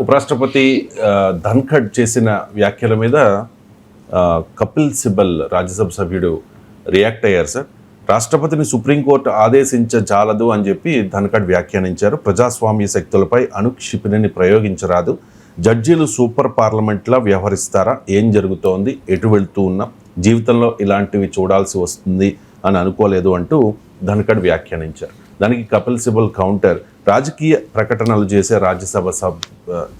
ఉపరాష్ట్రపతి ధన్ఖడ్ చేసిన వ్యాఖ్యల మీద కపిల్ సిబల్ రాజ్యసభ సభ్యుడు రియాక్ట్ అయ్యారు సార్. రాష్ట్రపతిని సుప్రీంకోర్టు ఆదేశించజాలదు అని చెప్పి ధన్ఖడ్ వ్యాఖ్యానించారు. ప్రజాస్వామ్య శక్తులపై అణుక్షిపణిని ప్రయోగించరాదు, జడ్జీలు సూపర్ పార్లమెంట్లా వ్యవహరిస్తారా, ఏం జరుగుతోంది, ఎటు వెళ్తూ ఉన్నాం, జీవితంలో ఇలాంటివి చూడాల్సి వస్తుంది అని అనుకోలేదు అంటూ ధన్ఖడ్ వ్యాఖ్యానించారు. దానికి కపిల్ సిబల్ కౌంటర్, రాజకీయ ప్రకటనలు చేసే రాజ్యసభ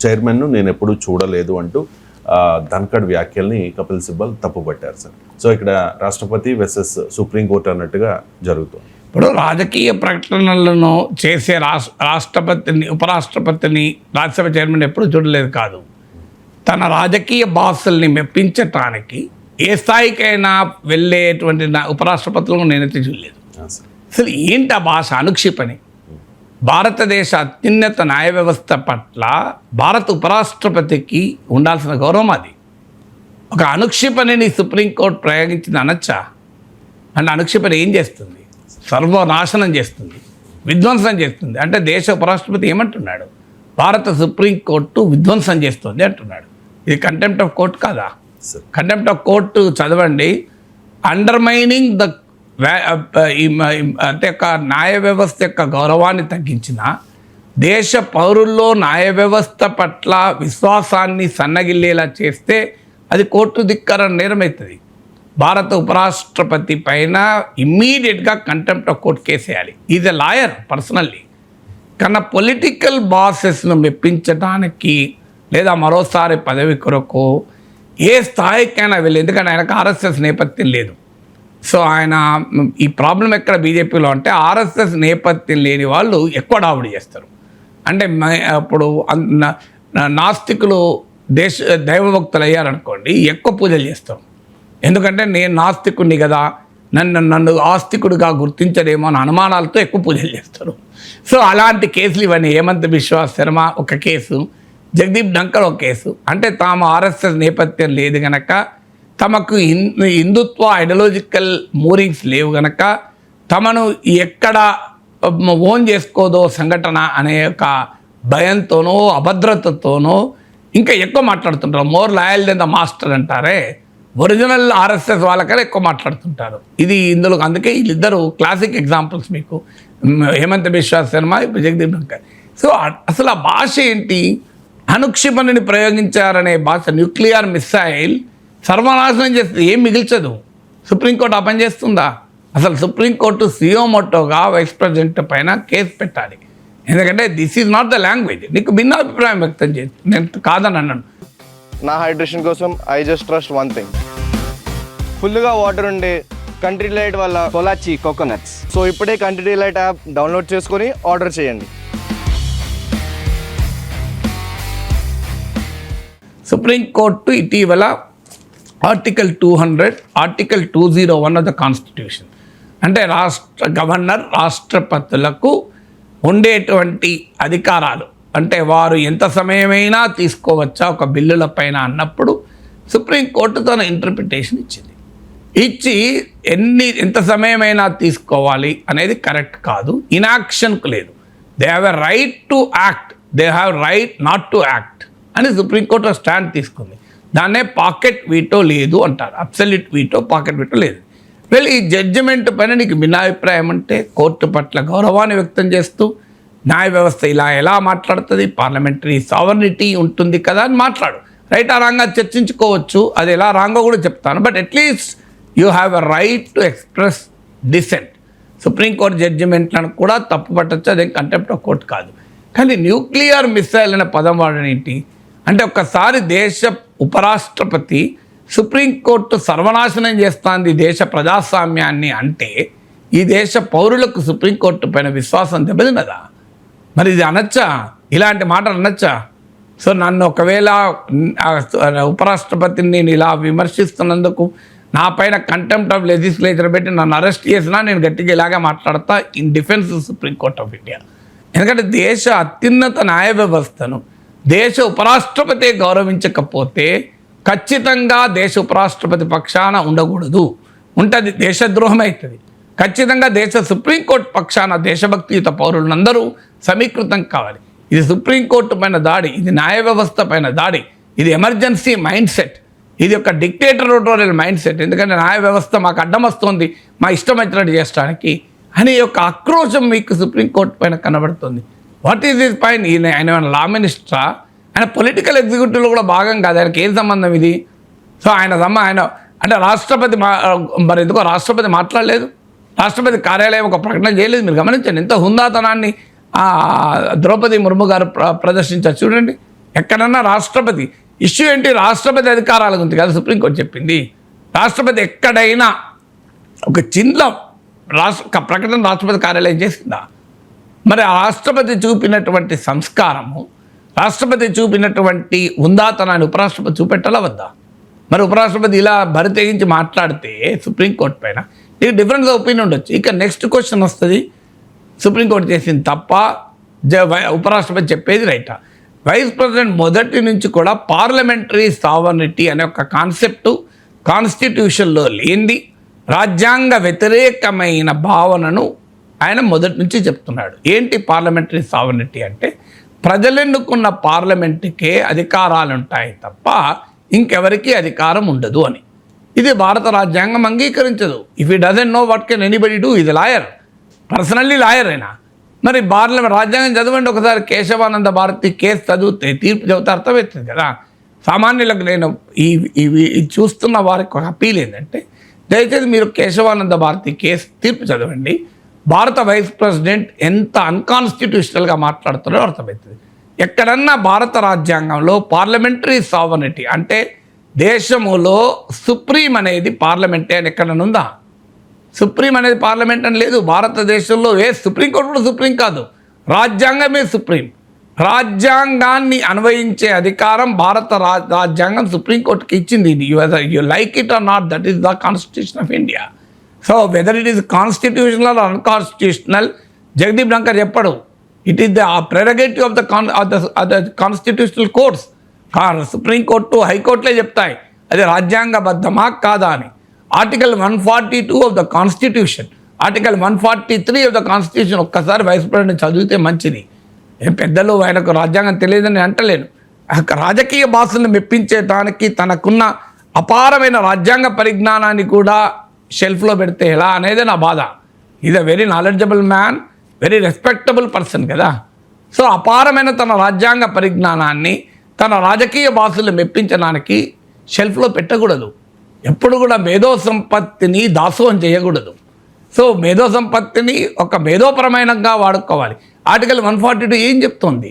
చైర్మన్ను నేను ఎప్పుడూ చూడలేదు అంటూ ధన్ఖడ్ వ్యాఖ్యల్ని కపిల్ సిబల్ తప్పుపట్టారు సార్. సో ఇక్కడ రాష్ట్రపతి వర్సెస్ సుప్రీంకోర్టు అన్నట్టుగా జరుగుతుంది. ఇప్పుడు రాజకీయ ప్రకటనలను చేసే రాష్ట్రపతిని, ఉపరాష్ట్రపతిని రాజ్యసభ చైర్మన్ ఎప్పుడు చూడలేదు కాదు. తన రాజకీయ బాసుల్ని మెప్పించటానికి ఏ స్థాయికైనా వెళ్ళేటువంటి ఉపరాష్ట్రపతులను నేనైతే చూడలేదు. అసలు ఏంటి ఆ భాష, అనుక్షిపణి? భారతదేశ అత్యున్నత న్యాయ వ్యవస్థ పట్ల భారత ఉపరాష్ట్రపతికి ఉండాల్సిన గౌరవం అది. ఒక అనుక్షిపణిని సుప్రీంకోర్టు ప్రయోగించింది అనొచ్చా? అంటే అనుక్షిపణి ఏం చేస్తుంది? సర్వనాశనం చేస్తుంది, విధ్వంసం చేస్తుంది. అంటే దేశ ఉపరాష్ట్రపతి ఏమంటున్నాడు? భారత సుప్రీంకోర్టు విధ్వంసం చేస్తుంది అంటున్నాడు. ఇది కంటెంప్ట్ ఆఫ్ కోర్టు కాదా? కంటెంప్ట్ ఆఫ్ కోర్టు చదవండి. అండర్మైనింగ్ ద అంటే ఒక న్యాయ వ్యవస్థ యొక్క గౌరవాన్ని తగ్గించిన, దేశ పౌరుల్లో న్యాయ వ్యవస్థ పట్ల విశ్వాసాన్ని సన్నగిల్లేలా చేస్తే అది కోర్టు ధిక్కరణ నేరమవుతుంది. భారత ఉపరాష్ట్రపతి పైన ఇమ్మీడియట్గా కంటెంప్ట్ ఆఫ్ కోర్ట్ కేసేయాలి. Is a lawyer personally. కన్నా పొలిటికల్ బాసెస్ను మెప్పించడానికి లేదా మరోసారి పదవి కొరకు ఏ స్థాయికైనా వెళ్ళి, ఎందుకంటే ఆయనకు ఆర్ఎస్ఎస్ నేపథ్యం లేదు. సో ఆయన ఈ ప్రాబ్లం ఎక్కడ బీజేపీలో అంటే ఆర్ఎస్ఎస్ నేపథ్యం లేని వాళ్ళు ఎక్కువ డావుడి చేస్తారు. అంటే అప్పుడు నాస్తికులు దైవభక్తులు అయ్యారనుకోండి, ఎక్కువ పూజలు చేస్తాం. ఎందుకంటే నేను నాస్తికుడిని కదా, నన్ను ఆస్తికుడిగా గుర్తించడేమో అని అనుమానాలతో ఎక్కువ పూజలు చేస్తారు. సో అలాంటి కేసులు ఇవన్నీ. హేమంత్ బిశ్వా శర్మ ఒక కేసు, జగదీప్ ధన్ఖడ్ ఒక కేసు. అంటే తాము ఆర్ఎస్ఎస్ నేపథ్యం లేదు గనక, తమకు హిందుత్వ ఐడియాలజికల్ మూరింగ్స్ లేవు గనక, తమను ఎక్కడ ఓన్ చేసుకోదో సంఘటన అనే ఒక భయంతోనో అభద్రతతోనో ఇంకా ఎక్కువ మాట్లాడుతుంటారు. More loyal than the master అంటారే, ఒరిజినల్ ఆర్ఎస్ఎస్ వాళ్ళకనే ఎక్కువ మాట్లాడుతుంటారు. ఇది ఇందులో అందుకే వీళ్ళిద్దరు క్లాసిక్ ఎగ్జాంపుల్స్ మీకు, హేమంత్ బిశ్వా శర్మ, జగదీప్ ధన్ఖడ్. సో అసలు ఆ భాష ఏంటి? అనుక్షిపణిని ప్రయోగించారనే భాష. న్యూక్లియర్ మిసైల్ సర్వనాశనం చేస్తుంది, ఏం మిగిల్చదు. సుప్రీంకోర్టు ఆ పని చేస్తుందా? అసలు సుప్రీంకోర్టు సియోమోటోగా వైస్ ప్రెసిడెంట్ పైన కేసు పెట్టాలి. ఎందుకంటే this is not the language. నీకు భిన్నాభిప్రాయం వ్యక్తం చేసి నేను కాదని అన్నాను. నా హైడ్రేషన్ కోసం I just trust one thing, ఫుల్గా వాటర్ ఉండే కంట్రీ డిలైట్ వల్ల పొలాచి కోకోనట్స్. సో ఇప్పుడే కంట్రీ డిలైట్ యాప్ డౌన్లోడ్ చేసుకొని ఆర్డర్ చేయండి. సుప్రీంకోర్టు ఇటీవల article 200, article 201 of the constitution, అంటే గవర్నర్ రాష్ట్రపతులకు ఉండేటువంటి అధికారాలు, అంటే వారు ఎంత సమయమైనా తీసుకోవచ్చా ఒక బిల్లుల పైన అన్నప్పుడు సుప్రీంకోర్టు తన ఇంటర్ప్రిటేషన్ ఇచ్చి ఎంత సమయమైనా తీసుకోవాలి అనేది కరెక్ట్ కాదు, ఇనాక్షన్కు లేదు. They have a right to act, they have right not to act అని సుప్రీంకోర్టు స్టాండ్ తీసుకుంది. దాన్నే పాకెట్ వీటో లేదు అంటారు. అబ్సల్యూట్ వీటో, పాకెట్ వీటో లేదు. వీళ్ళు ఈ జడ్జిమెంట్ పైన నీకు భిన్నాభిప్రాయం అంటే కోర్టు పట్ల గౌరవాన్ని వ్యక్తం చేస్తూ, న్యాయ వ్యవస్థ ఎలా మాట్లాడుతుంది, పార్లమెంటరీ సావర్నిటీ ఉంటుంది కదా అని మాట్లాడు. రైట్ ఆ రాంగా చర్చించుకోవచ్చు, అది ఎలా రాంగో కూడా చెప్తాను. But at least you have a right to express dissent. Supreme court జడ్జిమెంట్లను కూడా తప్పు పట్టచ్చు, అదేం కంటెంప్ట్ ఆఫ్ కోర్టు కాదు. కానీ న్యూక్లియర్ మిసైల్ అనే పదం వాడడం ఏంటి? అంటే ఒక్కసారి దేశ ఉపరాష్ట్రపతి సుప్రీంకోర్టు సర్వనాశనం చేస్తుంది దేశ ప్రజాస్వామ్యాన్ని అంటే, ఈ దేశ పౌరులకు సుప్రీంకోర్టు పైన విశ్వాసం దెబ్బతిన్నదా? మరి ఇది అనొచ్చా? ఇలాంటి మాటలు అనొచ్చా? సో నన్ను ఒకవేళ ఉపరాష్ట్రపతిని నేను ఇలా విమర్శిస్తున్నందుకు నా పైన కంటెంప్ట్ ఆఫ్ లెజిస్లేచర్ పెట్టి నన్ను అరెస్ట్ చేసినా నేను గట్టిగా ఇలాగే మాట్లాడతా in defence supreme court of India. ఎందుకంటే దేశ అత్యున్నత న్యాయ వ్యవస్థను దేశ ఉపరాష్ట్రపతి గౌరవించకపోతే ఖచ్చితంగా దేశ ఉపరాష్ట్రపతి పక్షాన ఉండకూడదు, ఉంటుంది దేశద్రోహం అవుతుంది. ఖచ్చితంగా దేశ సుప్రీంకోర్టు పక్షాన దేశభక్తియుత పౌరులందరూ సమీకృతం కావాలి. ఇది సుప్రీంకోర్టు పైన దాడి, ఇది న్యాయ వ్యవస్థ పైన దాడి, ఇది ఎమర్జెన్సీ మైండ్ సెట్, ఇది ఒక డిక్టేటరోటోరియల్ మైండ్ సెట్. ఎందుకంటే న్యాయ వ్యవస్థ మాకు అడ్డం వస్తుంది మా ఇష్టం వచ్చినట్టు చేయడానికి అనే ఒక ఆక్రోశం మీకు సుప్రీంకోర్టు పైన కనబడుతుంది. What is this point? ఆయన లా మినిస్టరా, ఆయన పొలిటికల్ ఎగ్జిక్యూటివ్లో కూడా భాగం కాదు. ఆయనకి ఏం సంబంధం ఇది? సో ఆయన అంటే రాష్ట్రపతి మరి ఎందుకో రాష్ట్రపతి మాట్లాడలేదు, రాష్ట్రపతి కార్యాలయం ఒక ప్రకటన చేయలేదు. మీరు గమనించండి ఎంత హుందాతనాన్ని ద్రౌపది ముర్ము గారు ప్రదర్శించారు చూడండి. ఎక్కడన్నా రాష్ట్రపతి ఇష్యూ ఏంటి? రాష్ట్రపతి అధికారాల గురించి కదా సుప్రీంకోర్టు చెప్పింది. రాష్ట్రపతి ఎక్కడైనా ఒక చిన్న ప్రకటన రాష్ట్రపతి కార్యాలయం చేసిందా? మరి ఆ రాష్ట్రపతి చూపినటువంటి సంస్కారము, రాష్ట్రపతి చూపినటువంటి హుందాతనాన్ని ఉపరాష్ట్రపతి చూపెట్టాలా వద్దా? మరి ఉపరాష్ట్రపతి ఇలా బరి తెగించి మాట్లాడితే సుప్రీంకోర్టు పైన నీకు డిఫరెన్స్ ఒపీనియన్ ఉండొచ్చు. ఇక నెక్స్ట్ క్వశ్చన్ వస్తుంది, సుప్రీంకోర్టు చేసింది తప్ప ఉపరాష్ట్రపతి చెప్పేది రైటా? వైస్ ప్రెసిడెంట్ మొదటి నుంచి కూడా పార్లమెంటరీ సావర్నిటీ అనే ఒక కాన్సెప్టు కాన్స్టిట్యూషన్లో లేనిది, రాజ్యాంగ వ్యతిరేకమైన భావనను ఆయన మొదటి నుంచి చెప్తున్నాడు. ఏంటి పార్లమెంటరీ సావర్నిటీ అంటే? ప్రజలెన్నుకున్న పార్లమెంటుకే అధికారాలు ఉంటాయి తప్ప ఇంకెవరికి అధికారం ఉండదు అని. ఇది భారత రాజ్యాంగం అంగీకరించదు. ఇఫ్ ఈ doesn't know what can anybody do, ఇది లాయర్, పర్సనల్లీ లాయర్ అయినా. మరి రాజ్యాంగం చదవండి ఒకసారి, కేశవానంద భారతి కేసు చదివితే తీర్పు చదివితే అర్థమవుతుంది కదా. సామాన్యులకు నేను ఈ చూస్తున్న వారికి ఒక అపీల్ ఏంటంటే, దయచేసి మీరు కేశవానంద భారతి కేసు తీర్పు చదవండి. భారత వైస్ ప్రెసిడెంట్ ఎంత అన్కాన్స్టిట్యూషనల్గా మాట్లాడుతున్నారో అర్థమవుతుంది. ఎక్కడన్నా భారత రాజ్యాంగంలో పార్లమెంటరీ సావర్నిటీ అంటే దేశములో సుప్రీం అనేది పార్లమెంటే అని ఎక్కడన్నా ఉందా? సుప్రీం అనేది పార్లమెంట్ అని లేదు. భారతదేశంలో సుప్రీంకోర్టు కూడా సుప్రీం కాదు, రాజ్యాంగమే సుప్రీం. రాజ్యాంగాన్ని అన్వయించే అధికారం భారత రాజ్యాంగం సుప్రీంకోర్టుకి ఇచ్చింది. You like it or not, that is the constitution of India. So whether it is constitutional or unconstitutional, Jagdeep Dhankhar చెప్పడు. It is the prerogative of the constitutional courts. Supreme court హైకోర్టులే చెప్తాయి అది రాజ్యాంగబద్ధమా కాదా అని. Article 142 of the constitution, article 143 of the constitution ఒక్కసారి vice president చదివితే మంచిది. పెద్దలు ఆయనకు రాజ్యాంగం తెలియదని అంటలేను. రాజకీయ భాషలను మెప్పించేటానికి తనకున్న అపారమైన రాజ్యాంగ పరిజ్ఞానాన్ని కూడా షెల్ఫ్లో పెడితే ఎలా అనేది నా బాధ. Is a very knowledgeable man, very respectable person కదా. సో అపారమైన తన రాజ్యాంగ పరిజ్ఞానాన్ని తన రాజకీయ భాషలు మెప్పించడానికి షెల్ఫ్లో పెట్టకూడదు. ఎప్పుడు కూడా మేధో సంపత్తిని దాసోహం చేయకూడదు. సో మేధో సంపత్తిని ఒక మేధోపరమైనగా వాడుకోవాలి. ఆర్టికల్ 142 ఏం చెప్తోంది?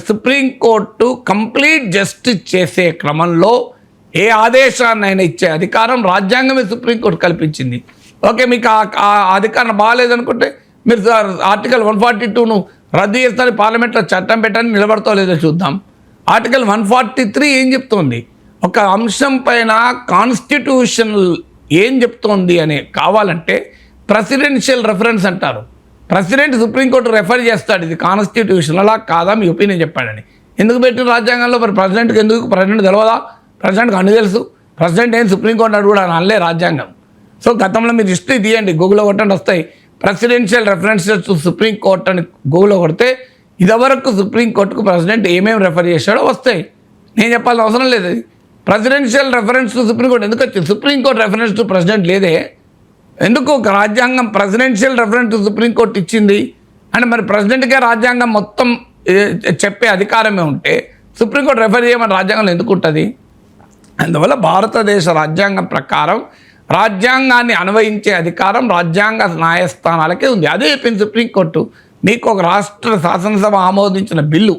సుప్రీంకోర్టు కంప్లీట్ జస్టిస్ చేసే క్రమంలో ఏ ఆదేశాన్నైనా ఇచ్చే అధికారం రాజ్యాంగమే సుప్రీంకోర్టు కల్పించింది. ఓకే, మీకు ఆ అధికారం బాగాలేదనుకుంటే మీరు ఆర్టికల్ 142ను రద్దు చేస్తారని పార్లమెంట్లో చట్టం పెట్టని నిలబడతో లేదో చూద్దాం. ఆర్టికల్ 143 ఏం చెప్తోంది? ఒక అంశం పైన కాన్స్టిట్యూషనల్ ఏం చెప్తోంది అని కావాలంటే ప్రెసిడెన్షియల్ రెఫరెన్స్ అంటారు. ప్రెసిడెంట్ సుప్రీంకోర్టు రెఫర్ చేస్తాడు ఇది కాన్స్టిట్యూషనలా కాదా మీ ఒపీనియన్ చెప్పాడని. ఎందుకు పెట్టిన రాజ్యాంగంలో? మరి ప్రెసిడెంట్కి ఎందుకు? ప్రెసిడెంట్ తెలియదా? ప్రెసిడెంట్కి అన్ని తెలుసు. ప్రెసిడెంట్ ఏం సుప్రీంకోర్టు అడుగు కూడా అనలే రాజ్యాంగం. సో గతంలో మీరు హిస్టరీ తీయండి, గూగుల్లో కొట్టండి వస్తాయి. ప్రెసిడెన్షియల్ రెఫరెన్సెస్ టు సుప్రీంకోర్టు అని గూగుల్లో కొడితే ఇదివరకు సుప్రీంకోర్టుకు ప్రెసిడెంట్ ఏమేమి రెఫర్ చేశాడో వస్తాయి. నేను చెప్పాల్సిన అవసరం లేదు. ప్రెసిడెన్షియల్ రెఫరెన్స్ టు సుప్రీంకోర్టు ఎందుకు వచ్చింది? సుప్రీంకోర్టు రెఫరెన్స్ టు ప్రెసిడెంట్ లేదే. ఎందుకు ఒక రాజ్యాంగం ప్రెసిడెన్షియల్ రెఫరెన్స్ టు సుప్రీంకోర్టు ఇచ్చింది అంటే మరి ప్రెసిడెంట్కే రాజ్యాంగం మొత్తం చెప్పే అధికారమే ఉంటే సుప్రీంకోర్టు రెఫర్ చేయమని రాజ్యాంగంలో ఎందుకు ఉంటుంది? అందువల్ల భారతదేశ రాజ్యాంగం ప్రకారం రాజ్యాంగాన్ని అన్వయించే అధికారం రాజ్యాంగ న్యాయస్థానాలకే ఉంది. అదే చెప్పింది సుప్రీంకోర్టు. మీకు ఒక రాష్ట్ర శాసనసభ ఆమోదించిన బిల్లు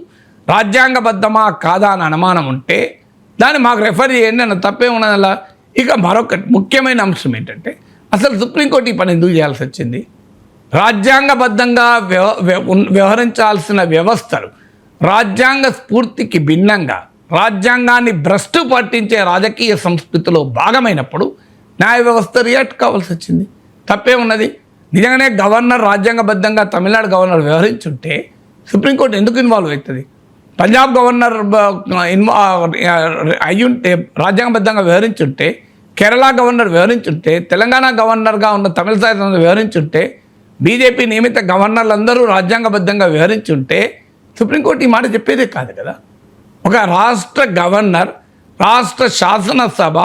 రాజ్యాంగబద్ధమా కాదా అని అనుమానం ఉంటే దాన్ని మాకు రెఫర్ చేయండి అన్న తప్పే ఉన్నది అలా. ఇక మరొక ముఖ్యమైన అంశం ఏంటంటే అసలు సుప్రీంకోర్టు ఈ పని ఎందుకు చేయాల్సి వచ్చింది? రాజ్యాంగబద్ధంగా వ్యవహరించాల్సిన వ్యవస్థలు రాజ్యాంగ స్ఫూర్తికి భిన్నంగా రాజ్యాంగాన్ని భ్రష్టు పట్టించే రాజకీయ సంస్కృతిలో భాగమైనప్పుడు న్యాయ వ్యవస్థ రియాక్ట్ కావాల్సి వచ్చింది. తప్పే ఉన్నది. నిజంగానే గవర్నర్ రాజ్యాంగబద్ధంగా తమిళనాడు గవర్నర్ వ్యవహరించుంటే సుప్రీంకోర్టు ఎందుకు ఇన్వాల్వ్ అవుతుంది? పంజాబ్ గవర్నర్ అయ్యుంటే రాజ్యాంగబద్ధంగా వ్యవహరించుంటే, కేరళ గవర్నర్ వ్యవహరించుంటే, తెలంగాణ గవర్నర్గా ఉన్న తమిళసాయి వ్యవహరించుంటే, బీజేపీ నియమిత గవర్నర్లందరూ రాజ్యాంగబద్ధంగా వ్యవహరించుంటే సుప్రీంకోర్టు ఈ మాట చెప్పేదే కాదు కదా. ఒక రాష్ట్ర గవర్నర్, రాష్ట్ర శాసనసభ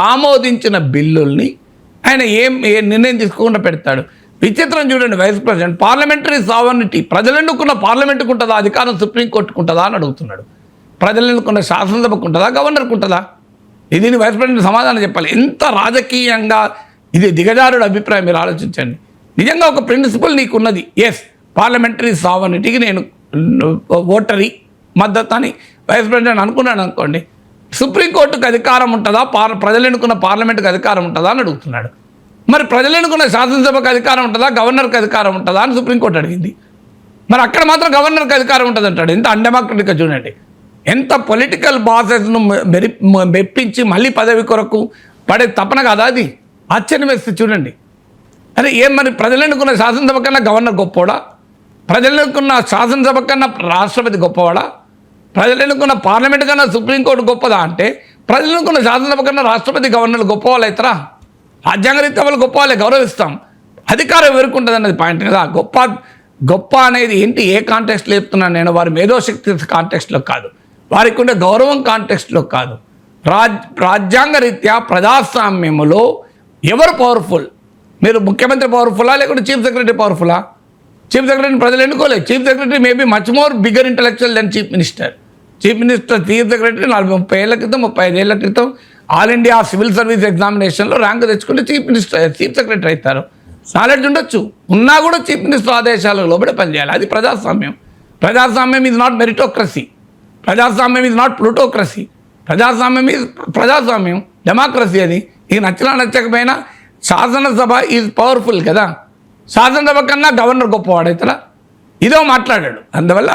ఆమోదించిన బిల్లుల్ని ఆయన ఏ నిర్ణయం తీసుకోకుండా పెడతాడు. విచిత్రం చూడండి, వైస్ ప్రెసిడెంట్ పార్లమెంటరీ సావర్నిటీ, ప్రజలు ఎన్నుకున్న పార్లమెంటుకు ఉంటుందా అధికారం, సుప్రీంకోర్టుకు ఉంటుందా అని అడుగుతున్నాడు. ప్రజలు ఎన్నుకున్న శాసనసభకు ఉంటుందా, గవర్నర్కు ఉంటుందా? దీన్ని వైస్ ప్రెసిడెంట్ సమాధానం చెప్పాలి. ఎంత రాజకీయంగా ఇది దిగజారుడు అభిప్రాయం, మీరు ఆలోచించండి. నిజంగా ఒక ప్రిన్సిపల్ నీకున్నది, ఎస్ పార్లమెంటరీ సావర్నిటీకి నేను ఓటరీ మద్దతు అని వైస్ ప్రెసిడెంట్ అనుకున్నాడు అనుకోండి, సుప్రీంకోర్టుకు అధికారం ఉంటుందా, ప్రజలు ఎన్నుకున్న పార్లమెంటుకు అధికారం ఉంటుందా అని అడుగుతున్నాడు. మరి ప్రజలు ఎన్నుకున్న శాసనసభకు అధికారం ఉంటుందా, గవర్నర్కి అధికారం ఉంటుందా అని సుప్రీంకోర్టు అడిగింది. మరి అక్కడ మాత్రం గవర్నర్కి అధికారం ఉంటుంది అంటాడు. ఎంత అన్డెమోక్రటిక్గా చూడండి, ఎంత పొలిటికల్ బాసెస్ను మెప్పించి మళ్ళీ పదవి కొరకు పడే తపన కదా అది. ఆశ్చర్యం వేస్తే చూడండి. అరే ఏం మరి ప్రజలు ఎన్నుకున్న శాసనసభ కన్నా గవర్నర్ గొప్పవాడా, ప్రజలు ఎన్నుకున్న శాసనసభ కన్నా రాష్ట్రపతి గొప్పవాడా, ప్రజలు ఎన్నుకున్న పార్లమెంట్ కన్నా సుప్రీంకోర్టు గొప్పదా అంటే, ప్రజలు ఎన్నుకున్న శాసనసభ కన్నా రాష్ట్రపతి గవర్నర్లు గొప్పవాళ్ళు అవుతారా? రాజ్యాంగరీత్యా వాళ్ళు గొప్ప వాళ్ళే, గౌరవిస్తాం. అధికారం ఎవరుకుంటుంది అన్నది పాయింట్ కదా. గొప్ప అనేది ఏంటి, ఏ కాంటెక్స్ట్లో చెప్తున్నాను నేను, వారి మేధోశక్తి కాంటెక్స్ట్లో కాదు, వారికి ఉండే గౌరవం కాంటెక్స్ట్లో కాదు. రాజ్యాంగ రీత్యా ప్రజాస్వామ్యములో ఎవరు పవర్ఫుల్? మీరు ముఖ్యమంత్రి పవర్ఫుల్లా లేకుంటే చీఫ్ సెక్రటరీ పవర్ఫుల్లా? చీఫ్ సెక్రటరీని ప్రజలు ఎన్నుకోలేదు. Chief secretary maybe much more bigger intellectual than chief minister. Chief secretary 40-30 ఏళ్ల క్రితం, 35 ఏళ్ల క్రితం ఆల్ ఇండియా సివిల్ సర్వీస్ ఎగ్జామినేషన్లో ర్యాంక్ తెచ్చుకుంటే చీఫ్ సెక్రటరీ అవుతారు. నాలెడ్జ్ ఉండొచ్చు, ఉన్నా కూడా చీఫ్ మినిస్టర్ ఆదేశాలకు లోబడి పనిచేయాలి. అది ప్రజాస్వామ్యం. ప్రజాస్వామ్యం ఈజ్ నాట్ మెరిటోక్రసీ, ప్రజాస్వామ్యం ఈజ్ నాట్ ప్లూటోక్రసీ. ప్రజాస్వామ్యం ఈజ్ ప్రజాస్వామ్యం, డెమోక్రసీ. అది ఇక నచ్చినా నచ్చకపోయినా శాసనసభ ఈజ్ పవర్ఫుల్ కదా. శాసనసభ కన్నా గవర్నర్ గొప్పవాడైతేలా ఇదో మాట్లాడాడు. అందువల్ల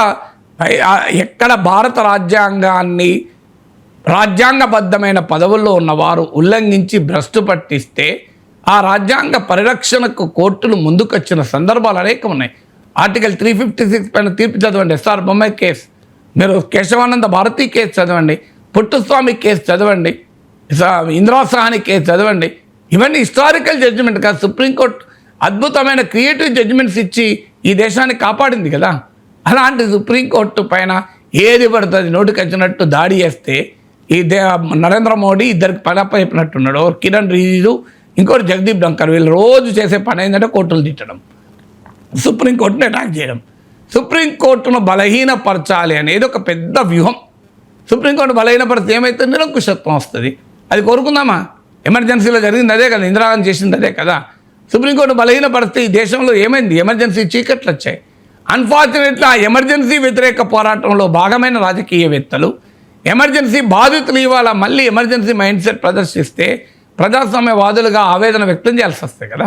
ఎక్కడ భారత రాజ్యాంగాన్ని రాజ్యాంగబద్ధమైన పదవుల్లో ఉన్నవారు ఉల్లంఘించి భ్రష్టు పట్టిస్తే ఆ రాజ్యాంగ పరిరక్షణకు కోర్టులు ముందుకొచ్చిన సందర్భాలు అనేకం ఉన్నాయి. ఆర్టికల్ 356 పైన తీర్పు చదవండి, ఎస్ఆర్ బొమ్మాయి కేసు, మీరు కేశవానంద భారతి కేసు చదవండి, పుట్టుస్వామి కేసు చదవండి, ఇందిరా సాహ్ని కేసు చదవండి. ఇవన్నీ హిస్టారికల్ జడ్జిమెంట్ కాదు. సుప్రీంకోర్టు అద్భుతమైన క్రియేటివ్ జడ్జిమెంట్స్ ఇచ్చి ఈ దేశాన్ని కాపాడింది కదా. అలాంటి సుప్రీంకోర్టు పైన ఏది పడుతుంది నోటికి వచ్చినట్టు దాడి చేస్తే ఈ నరేంద్ర మోడీ ఇద్దరికి పని అప్పచెప్పినట్టున్నాడు. కిరణ్ రిజిజు, ఇంకోటి జగదీప్ ధంకర్, వీళ్ళు రోజు చేసే పని ఏంటంటే కోర్టులు తిట్టడం, సుప్రీంకోర్టును అటాక్ చేయడం. సుప్రీంకోర్టును బలహీనపరచాలి అనేది ఒక పెద్ద వ్యూహం. సుప్రీంకోర్టు బలహీనపరిస్తే ఏమైతే నిరంకుశత్వం వస్తుంది. అది కోరుకుందామా? ఎమర్జెన్సీలో జరిగింది అదే కదా, ఇందిరాగాంధీ చేసింది అదే కదా. సుప్రీంకోర్టు బలహీనపరిస్తే ఈ దేశంలో ఏమైంది? ఎమర్జెన్సీ చీకట్లు వచ్చాయి. అన్ఫార్చునేట్లీ ఆ ఎమర్జెన్సీ వ్యతిరేక పోరాటంలో భాగమైన రాజకీయవేత్తలు, ఎమర్జెన్సీ బాధితులు ఇవాళ మళ్ళీ ఎమర్జెన్సీ మైండ్ సెట్ ప్రదర్శిస్తే ప్రజాస్వామ్యవాదులుగా ఆవేదన వ్యక్తం చేయాల్సి వస్తాయి కదా.